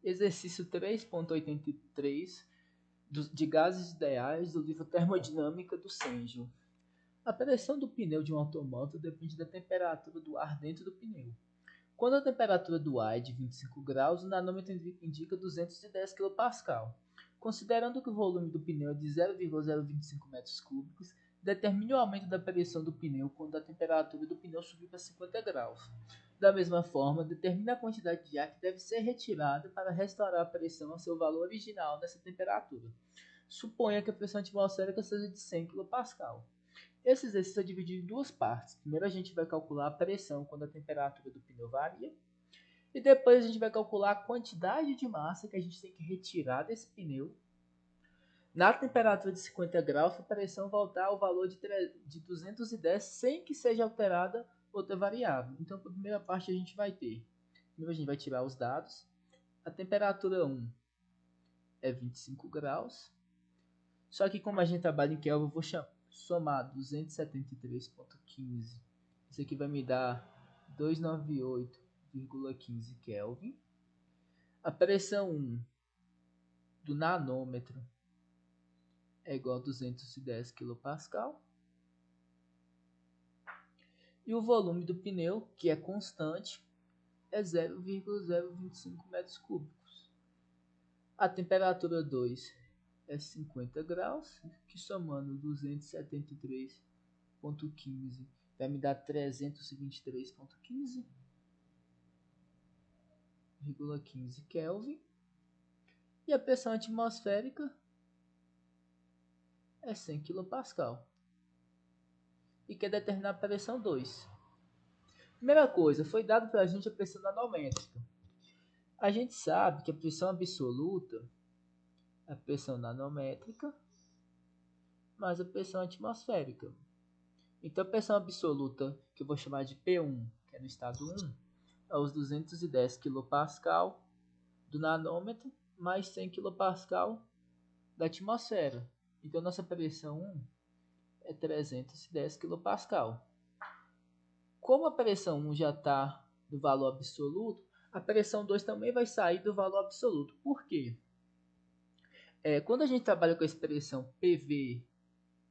Exercício 3.83 de gases ideais do livro Termodinâmica do Sengel. A pressão do pneu de um automóvel depende da temperatura do ar dentro do pneu. Quando a temperatura do ar é de 25 graus, o nanômetro indica 210 kPa. Considerando que o volume do pneu é de 0,025 metros cúbicos, determine o aumento da pressão do pneu quando a temperatura do pneu subir para 50 graus. Da mesma forma, determine a quantidade de ar que deve ser retirada para restaurar a pressão ao seu valor original nessa temperatura. Suponha que a pressão atmosférica seja de 100 kPa. Esse exercício é dividido em duas partes. Primeiro a gente vai calcular a pressão quando a temperatura do pneu varia. E depois a gente vai calcular a quantidade de massa que a gente tem que retirar desse pneu. Na temperatura de 50 graus, a pressão voltar ao valor de 210 sem que seja alterada outra variável. Então, para a primeira parte a gente vai ter. Primeiro a gente vai tirar os dados. A temperatura 1 é 25 graus. Só que como a gente trabalha em Kelvin, eu vou somar 273,15. Isso aqui vai me dar 298,15 Kelvin. A pressão 1 do nanômetro é igual a 210 kPa. E o volume do pneu, que é constante, é 0,025 metros cúbicos. A temperatura 2 é 50 graus, que somando 273,15 vai me dar 323,15 Kelvin. E a pressão atmosférica é 100 kPa. E quer determinar a pressão 2. Primeira coisa, foi dado para a gente a pressão nanométrica. A gente sabe que a pressão absoluta é a pressão nanométrica mais a pressão atmosférica. Então a pressão absoluta, que eu vou chamar de P1, que é no estado 1, é os 210 kPa do nanômetro mais 100 kPa da atmosfera. Então nossa pressão 1 é 310 kPa. Como a pressão 1 já está no valor absoluto, a pressão 2 também vai sair do valor absoluto. Por quê? Quando a gente trabalha com a expressão PV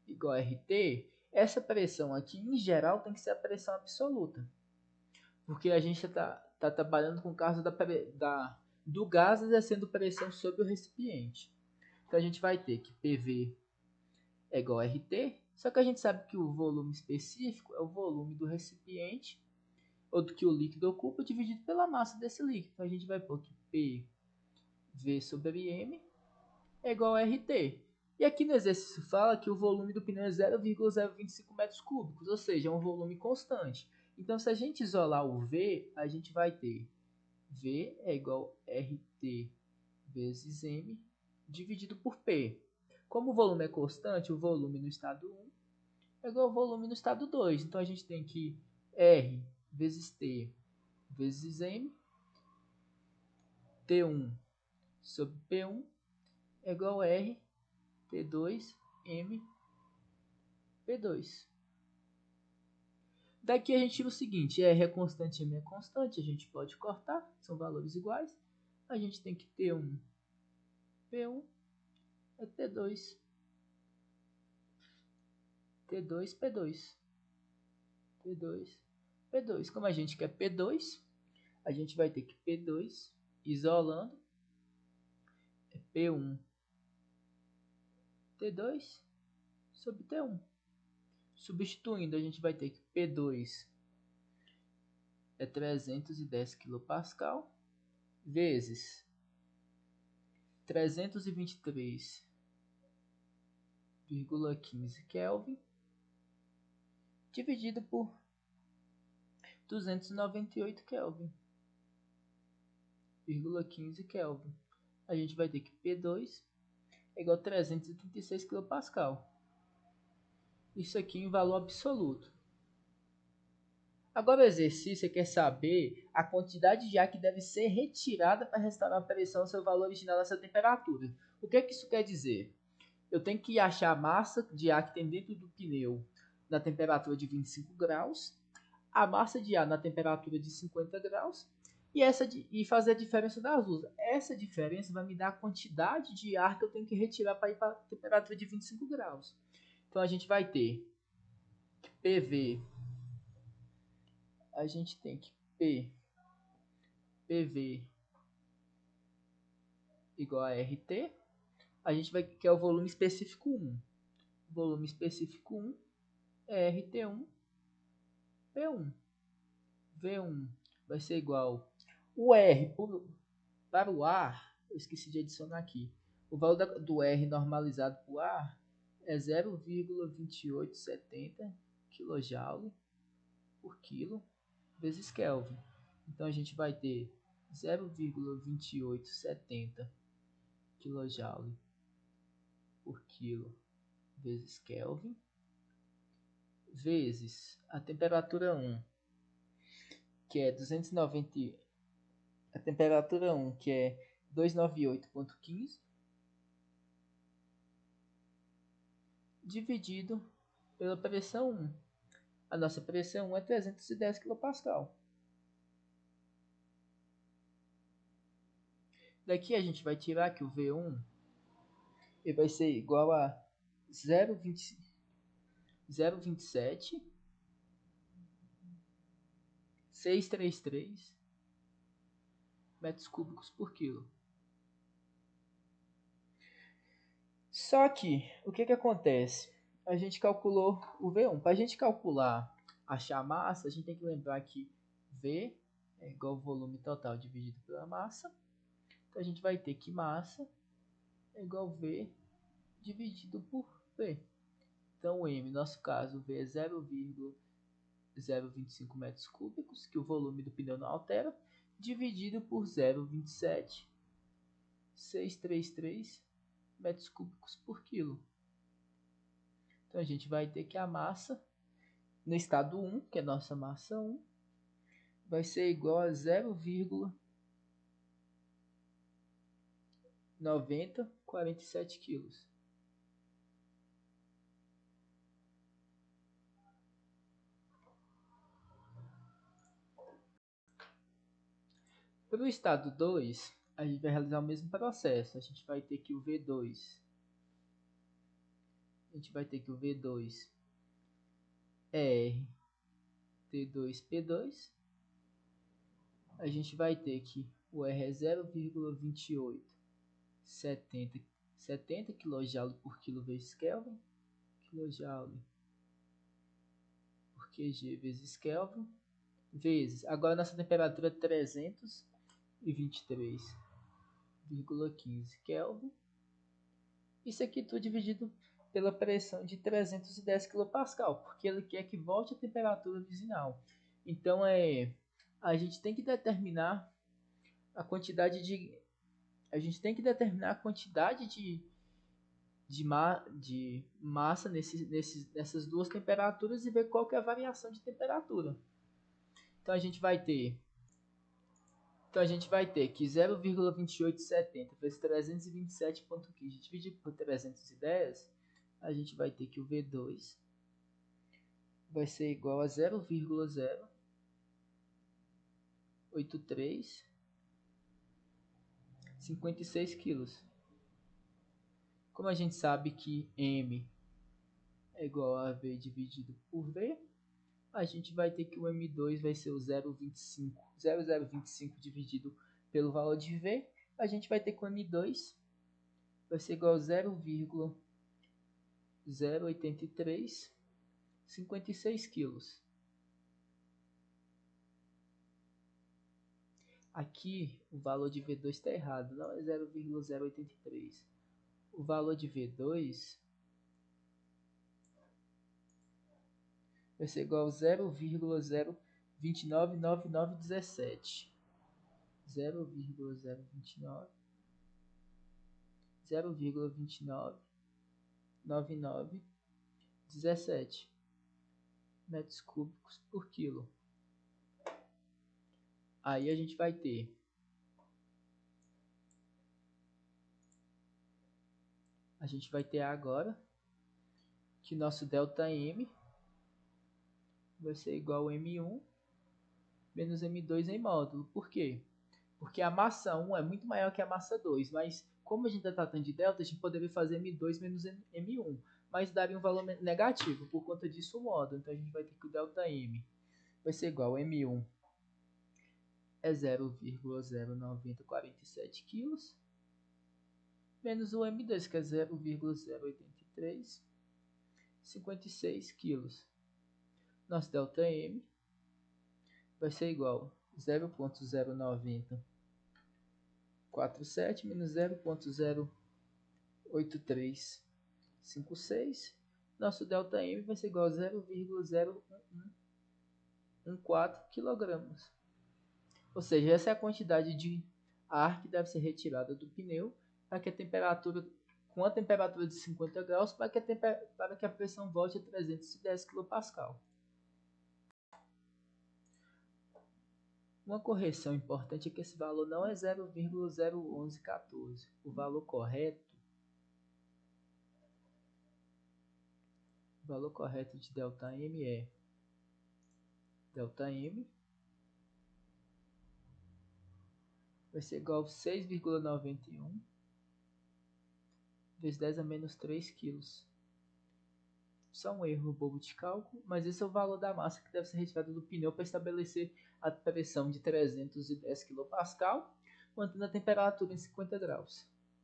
igual a RT, essa pressão aqui, em geral, tem que ser a pressão absoluta. Porque a gente está trabalhando com o caso do gás exercendo pressão sobre o recipiente. Então a gente vai ter que PV é igual a RT, só que a gente sabe que o volume específico é o volume do recipiente, ou do que o líquido ocupa, dividido pela massa desse líquido. Então a gente vai pôr que PV sobre M é igual a RT. E aqui no exercício fala que o volume do pneu é 0,025 metros cúbicos, ou seja, é um volume constante. Então se a gente isolar o V, a gente vai ter V é igual a RT vezes M dividido por P. Como o volume é constante, o volume no estado 1 é igual ao volume no estado 2. Então a gente tem que R vezes T vezes M, T1 sobre P1 é igual a R, T2, M, P2. Daqui a gente tira o seguinte, R é constante, M é constante, a gente pode cortar, são valores iguais. A gente tem que T1, P1 é T2, T2, P2, T2, P2. Como a gente quer P2, a gente vai ter que P2, isolando, é P1, T2 sobre T1. Substituindo, a gente vai ter que P2 é 310 kPa vezes 323,15 Kelvin dividido por 298 Kelvin, 15 Kelvin. A gente vai ter que P2 é igual a 336 kPa. Isso aqui em valor absoluto. Agora o exercício quer saber a quantidade de ar que deve ser retirada para restaurar a pressão ao seu valor original nessa temperatura. O que isso quer dizer? Eu tenho que achar a massa de ar que tem dentro do pneu na temperatura de 25 graus, a massa de ar na temperatura de 50 graus e fazer a diferença das duas. Essa diferença vai me dar a quantidade de ar que eu tenho que retirar para ir para a temperatura de 25 graus. Então a gente vai ter PV, a gente tem que PV igual a RT, a gente vai que é o volume específico 1. Volume específico 1 é RT1 P1. V1 vai ser igual o R para o ar, eu esqueci de adicionar aqui. O valor do R normalizado para o ar é 0,2870 kJ por quilo vezes Kelvin. Então a gente vai ter 0,2870 kJ por quilo vezes Kelvin vezes a temperatura 1, que é 290, a temperatura 1, que é 298,15, dividido pela pressão 1. A nossa pressão 1 é 310 kPa. Daqui a gente vai tirar que o V1 ele vai ser igual a 0,27 633 metros cúbicos por quilo. Só que, o que acontece? A gente calculou o V1. Para a gente calcular, achar a massa, a gente tem que lembrar que V é igual ao volume total dividido pela massa. Então a gente vai ter que massa é igual a V dividido por V. Então o M, no nosso caso, V é 0,025 metros cúbicos, que o volume do pneu não altera, dividido por 0,27 633 metros cúbicos por quilo. Então a gente vai ter que a massa no estado 1, que é nossa massa 1, vai ser igual a 0,9047 kg. Para o estado 2, a gente vai realizar o mesmo processo. A gente vai ter que o V2 é R T2P2. A gente vai ter que o R é 0,2870 kJ por quilo vezes Kelvin, kJ por Qg vezes Kelvin, vezes, agora nossa temperatura é 323,15 Kelvin. Isso aqui tudo dividido pela pressão de 310 kPa, porque ele quer que volte a temperatura original. Então a gente tem que determinar a quantidade de de massa nessas duas temperaturas e ver qual que é a variação de temperatura. Então a gente vai ter que 0,2870 vezes 327,15 dividido por 310, a gente vai ter que o V2 vai ser igual a 0,08356 kg. Como a gente sabe que M é igual a V dividido por V, a gente vai ter que o M2 vai ser o 0,025 dividido pelo valor de V, a gente vai ter que o M2 vai ser igual a 0,08356 kg. Aqui o valor de V2 está errado, não é 0,083. O valor de V2 vai ser igual a 0,0299917. 0,299917 metros cúbicos por quilo. Aí a gente vai ter agora que nosso delta M vai ser igual a M1 menos M2 em módulo. Por quê? Porque a massa 1 é muito maior que a massa 2, mas como a gente está tratando de delta, a gente poderia fazer M2 menos M1, mas daria um valor negativo, por conta disso o módulo. Então a gente vai ter que o delta M vai ser igual a M1 é 0,0947 kg, menos o M2, que é 0,08356 kg. Nosso delta M vai ser igual a 0,0947 menos 0,08356. Nosso delta M vai ser igual a 0,0114 kg. Ou seja, essa é a quantidade de ar que deve ser retirada do pneu para que a temperatura, com a temperatura de 50 graus, para que a pressão volte a 310 kPa. Uma correção importante é que esse valor não é 0,01114. O valor correto de ΔM é ΔM vai ser igual a 6,91 vezes 10 a menos 3 kg. Só um erro bobo de cálculo, mas esse é o valor da massa que deve ser retirada do pneu para estabelecer a pressão de 310 kPa, mantendo a temperatura em 50 graus.